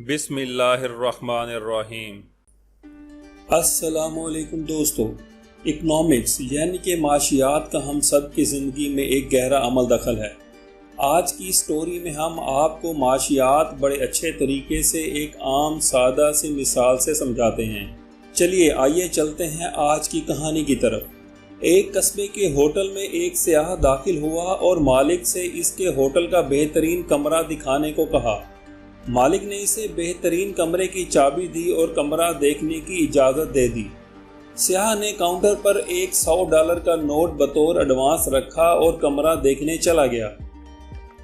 بسم اللہ الرحمن الرحیم۔ السلام علیکم دوستو۔ اکنامکس یعنی کہ معاشیات کا ہم سب کی زندگی میں ایک گہرا عمل دخل ہے۔ آج کی سٹوری میں ہم آپ کو معاشیات بڑے اچھے طریقے سے ایک عام سادہ سی مثال سے سمجھاتے ہیں۔ چلیے آئیے چلتے ہیں آج کی کہانی کی طرف۔ ایک قصبے کے ہوٹل میں ایک سیاح داخل ہوا اور مالک سے اس کے ہوٹل کا بہترین کمرہ دکھانے کو کہا۔ مالک نے اسے بہترین کمرے کی چابی دی اور کمرہ دیکھنے کی اجازت دے دی۔ سیاح نے کاؤنٹر پر ایک $100 کا نوٹ بطور ایڈوانس رکھا اور کمرہ دیکھنے چلا گیا۔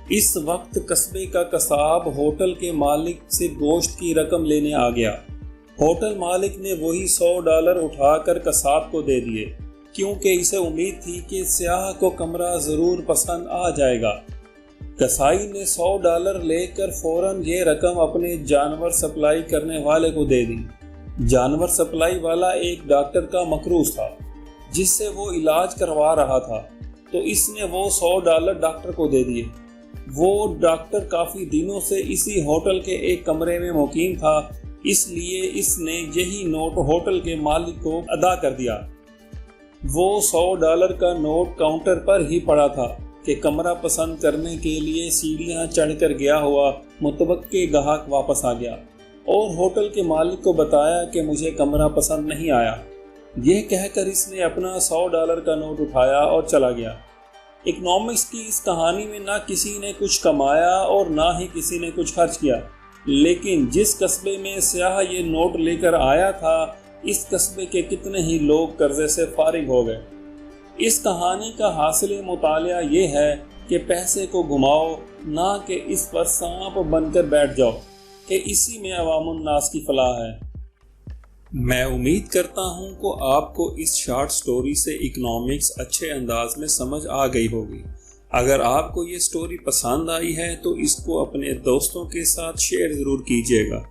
اس وقت قصبے کا قصاب ہوٹل کے مالک سے گوشت کی رقم لینے آ گیا۔ ہوٹل مالک نے وہی $100 اٹھا کر قصاب کو دے دیے، کیونکہ اسے امید تھی کہ سیاح کو کمرہ ضرور پسند آ جائے گا۔ کسائی نے $100 لے کر فوراً یہ رقم اپنے جانور سپلائی کرنے والے کو دے دی۔ جانور سپلائی والا ایک ڈاکٹر کا مقروض تھا جس سے وہ علاج کروا رہا تھا، تو اس نے وہ $100 ڈاکٹر کو دے دیے۔ وہ ڈاکٹر کافی دنوں سے اسی ہوٹل کے ایک کمرے میں مقیم تھا، اس لیے اس نے یہی نوٹ ہوٹل کے مالک کو ادا کر دیا۔ وہ $100 کا نوٹ کاؤنٹر پر ہی پڑا تھا کہ کمرہ پسند کرنے کے لیے سیڑھیاں چڑھ کر گیا ہوا متوقع گاہک واپس آ گیا اور ہوٹل کے مالک کو بتایا کہ مجھے کمرہ پسند نہیں آیا۔ یہ کہہ کر اس نے اپنا $100 کا نوٹ اٹھایا اور چلا گیا۔ اکنامکس کی اس کہانی میں نہ کسی نے کچھ کمایا اور نہ ہی کسی نے کچھ خرچ کیا، لیکن جس قصبے میں سیاح یہ نوٹ لے کر آیا تھا، اس قصبے کے کتنے ہی لوگ قرضے سے فارغ ہو گئے۔ اس کہانی کا حاصل مطالعہ یہ ہے کہ پیسے کو گھماؤ، نہ کہ اس پر سانپ بن کر بیٹھ جاؤ، کہ اسی میں عوام الناس کی فلاح ہے۔ میں امید کرتا ہوں کہ آپ کو اس شارٹ سٹوری سے اکنامکس اچھے انداز میں سمجھ آ گئی ہوگی۔ اگر آپ کو یہ سٹوری پسند آئی ہے تو اس کو اپنے دوستوں کے ساتھ شیئر ضرور کیجیے گا۔